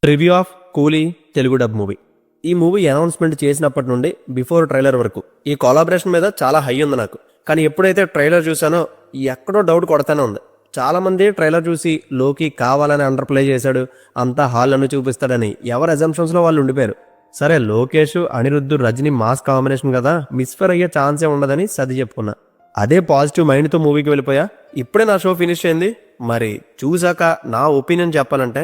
Review of కూలీ Telugu dub movie. ఈ movie announcement చేసినప్పటి నుండి బిఫోర్ ట్రైలర్ వరకు ఈ కొలాబరేషన్ మీద చాలా హై ఉంది నాకు. కానీ ఎప్పుడైతే ట్రైలర్ చూసానో ఎక్కడో డౌట్ కొడతానే ఉంది. చాలామంది ట్రైలర్ చూసి లోకి కావాలని అండర్ ప్లే చేశాడు, అంతా హాల్లను చూపిస్తాడని ఎవరి అజంప్షన్స్లో వాళ్ళు ఉండిపోయారు. సరే, లోకేష్, అనిరుద్ధ్, రజనీ మాస్ కాంబినేషన్ కదా, మిస్ఫర్ అయ్యే ఛాన్సే ఉండదని సర్ది చెప్పుకున్నా. అదే పాజిటివ్ మైండ్తో మూవీకి వెళ్ళిపోయా. ఇప్పుడే నా షో ఫినిష్ అయింది. మరి చూసాక నా ఒపీనియన్ చెప్పాలంటే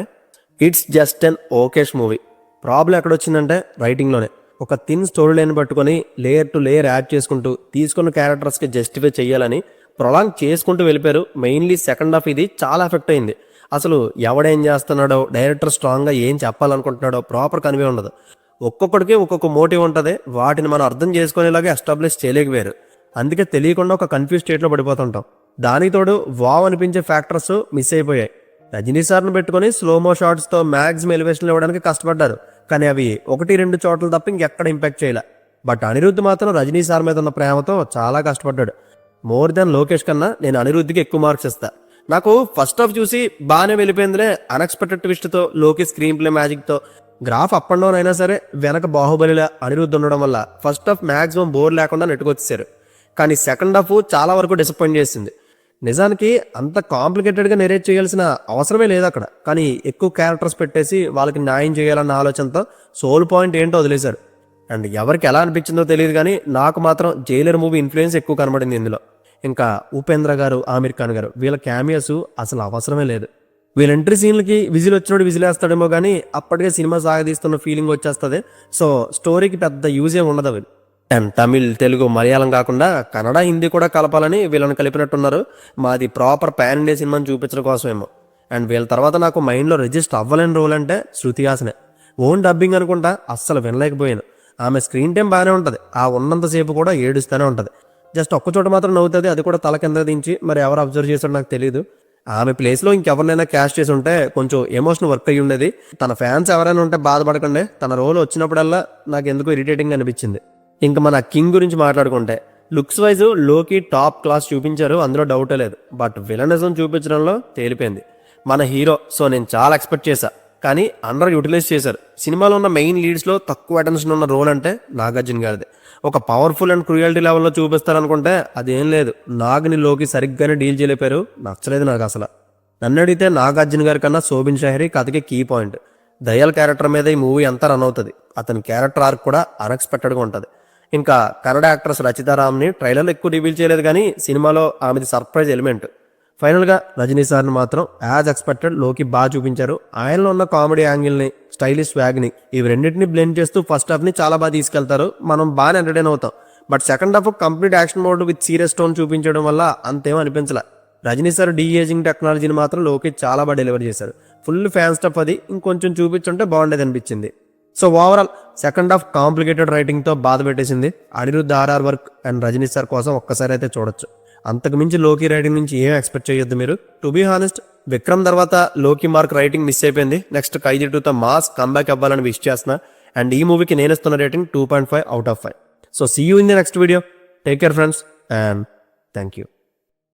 it's just an okayish movie. Problem ఎక్కడొచ్చిందంటే రైటింగ్లోనే. ఒక థిన్ స్టోరీ లైన్ పట్టుకొని లేయర్ టు లేయర్ యాడ్ చేసుకుంటూ తీసుకున్న క్యారెక్టర్స్కి జస్టిఫై చేయాలని ప్రొలాంగ్ చేసుకుంటూ వెళ్ళిపోయారు. మెయిన్లీ సెకండ్ హాఫ్ ఇది చాలా ఎఫెక్ట్ అయింది. అసలు ఎవడేం చేస్తున్నాడో, డైరెక్టర్ స్ట్రాంగ్గా ఏం చెప్పాలనుకుంటున్నాడో ప్రాపర్ కనివే ఉండదు. ఒక్కొక్కడికి ఒక్కొక్క మోటివ్ ఉంటుంది. వాటిని మనం అర్థం చేసుకునేలాగా ఎస్టాబ్లిష్ చేయలేకపోయారు. అందుకే తెలియకుండా ఒక కన్ఫ్యూజ్ స్టేట్లో పడిపోతుంటాం. దానికి తోడు వావ్ అనిపించే ఫ్యాక్టర్స్ మిస్ అయిపోయాయి. రజనీ సార్ని పెట్టుకుని స్లోమో షాట్స్తో మ్యాక్సిమం ఎలివేషన్ ఇవ్వడానికి కష్టపడ్డారు. కానీ అవి 1-2 చోట్ల తప్ప ఇంకెక్కడ ఇంపాక్ట్ చేయలే. బట్ అనిరుద్ధ్ మాత్రం రజనీ సార్ మీద ఉన్న ప్రేమతో చాలా కష్టపడ్డాడు. మోర్ దెన్ లోకేష్ కన్నా నేను అనిరుద్ధ్కి ఎక్కువ మార్క్స్ ఇస్తా. నాకు ఫస్ట్ హాఫ్ చూసి బాగానే వెళ్ళిపోయిందిలే. అన్ఎక్స్పెక్టెడ్ ట్విస్ట్తో, లోకేష్ స్క్రీన్ ప్లే మ్యాజిక్తో, గ్రాఫ్ అప్ అండ్ డౌన్ అయినా సరే వెనక బాహుబలిలా అనిరుద్ధ్ ఉండడం వల్ల ఫస్ట్ హాఫ్ మ్యాక్సిమం బోర్ లేకుండా నెట్టుకొచ్చేసారు. కానీ సెకండ్ హాఫ్ చాలా వరకు డిసప్పాయింట్ చేసింది. నిజానికి అంత కాంప్లికేటెడ్గా నెరేట్ చేయాల్సిన అవసరమే లేదు అక్కడ. కానీ ఎక్కువ క్యారెక్టర్స్ పెట్టేసి వాళ్ళకి న్యాయం చేయాలన్న ఆలోచనతో సోల్ పాయింట్ ఏంటో వదిలేశారు. అండ్ ఎవరికి ఎలా అనిపించిందో తెలియదు, కానీ నాకు మాత్రం జైలర్ మూవీ ఇన్ఫ్లుయెన్స్ ఎక్కువ కనబడింది ఇందులో. ఇంకా ఉపేంద్ర గారు, ఆమిర్ ఖాన్ గారు, వీళ్ళ క్యామియోస్ అసలు అవసరమే లేదు. వీళ్ళ ఎంట్రీ సీన్లకి విజిల్ వచ్చినోడు విజిలేస్తాడేమో కానీ అప్పటికే సినిమా సాగదీస్తున్న ఫీలింగ్ వచ్చేస్తుంది. సో స్టోరీకి పెద్ద యూజ్ ఏమి ఉండదు. వీళ్ళు అండ్ తమిళ్, తెలుగు, మలయాళం కాకుండా కన్నడ, హిందీ కూడా కలపాలని వీళ్ళని కలిపినట్టున్నారు. మాది ప్రాపర్ పాన్ ఇండియా సినిమాని చూపించడం కోసమేమో. అండ్ వీళ్ళ తర్వాత నాకు మైండ్లో రిజిస్టర్ అవ్వలేని రోల్ అంటే శృతి హాసనే. ఓన్ డబ్బింగ్ అనుకుంటా, అస్సలు వినలేకపోయాను. ఆమె స్క్రీన్ టైం బాగానే ఉంటుంది, ఆ ఉన్నంతసేపు కూడా ఏడుస్తూనే ఉంటుంది. జస్ట్ ఒక్క చోట మాత్రం నవ్వుతుంది, అది కూడా తల కింద దించి. మరి ఎవరు అబ్జర్వ్ చేశాడో నాకు తెలియదు. ఆమె ప్లేస్లో ఇంకెవరినైనా క్యాస్ట్ చేసి ఉంటే కొంచెం ఎమోషనల్ వర్క్ అయ్యి ఉండేది. తన ఫ్యాన్స్ ఎవరైనా ఉంటే బాధపడకండి. తన రోల్ వచ్చినప్పుడల్లా నాకు ఎందుకు ఇరిటేటింగ్ అనిపించింది. ఇంకా మన కింగ్ గురించి మాట్లాడుకుంటే లుక్స్ వైజ్ లోకి టాప్ క్లాస్ చూపించారు, అందులో డౌటే లేదు. బట్ విలనిజం చూపించడంలో తేలిపోయింది మన హీరో. సో నేను చాలా ఎక్స్పెక్ట్ చేశా, కానీ అండర్ యూటిలైజ్ చేశారు. సినిమాలో ఉన్న మెయిన్ లీడ్స్లో తక్కువ అటెన్షన్ ఉన్న రోల్ అంటే నాగార్జున గారిది. ఒక పవర్ఫుల్ అండ్ క్రూయల్టీ లెవెల్లో చూపిస్తారనుకుంటే అదేం లేదు. నాగ్ని లోకి సరిగ్గానే డీల్ చేయలేపారు. నచ్చలేదు నాకు అసలు. నన్ను అడిగితే నాగార్జున గారి కన్నా శోభిన్ షాహరి కథకి కీ పాయింట్. దయాల్ క్యారెక్టర్ మీద ఈ మూవీ అంతా రన్ అవుతుంది. అతని క్యారెక్టర్ ఆర్క్ కూడా అన్ఎక్స్పెక్టెడ్గా ఉంటుంది. ఇంకా కన్నడ యాక్ట్రెస్ రచితారామ్ని ట్రైలర్లో ఎక్కువ రివీల్ చేయలేదు, కానీ సినిమాలో ఆమెది సర్ప్రైజ్ ఎలిమెంట్. ఫైనల్గా రజనీ సార్ని మాత్రం యాజ్ ఎక్స్పెక్టెడ్ లోకి బాగా చూపించారు. ఆయనలో ఉన్న కామెడీ యాంగిల్ని, స్టైలిష్ స్వాగ్ని, ఇవి రెండింటిని బ్లెండ్ చేస్తూ ఫస్ట్ హాఫ్ని చాలా బాగా తీసుకెళ్తారు. మనం బాగా ఎంటర్టైన్ అవుతాం. But second half complete action mode with serious tone చూపించడం వల్ల అంతేమో అనిపించలే. రజనీ సార్ డీఏజింగ్ టెక్నాలజీని మాత్రం లోకి చాలా బాగా డెలివర్ చేశారు. Full fan stuff. అది ఇంకొంచెం చూపించుంటే బాగుండేది అనిపించింది. So overall second half complicated రైటింగ్తో బాధ పెట్టేసింది. Anirudh RR work and Rajini sir కోసం ఒక్కసారి అయితే చూడొచ్చు. అంతకు మించి లోకి రైటింగ్ నుంచి ఏం ఎక్స్పెక్ట్ చేయొద్దు మీరు. టు బీ హానెస్ట్, విక్రమ్ తర్వాత లోకి మార్క్ రైటింగ్ మిస్ అయిపోయింది. నెక్స్ట్ ఖైదీ 2తో మాస్ కంబ్యాక్ అవ్వాలని విష్ చేస్తున్నా. అండ్ ఈ మూవీకి నేను ఇస్తున్న rating 2.5 out of 5. So see you in the next video. Take care friends, and thank you.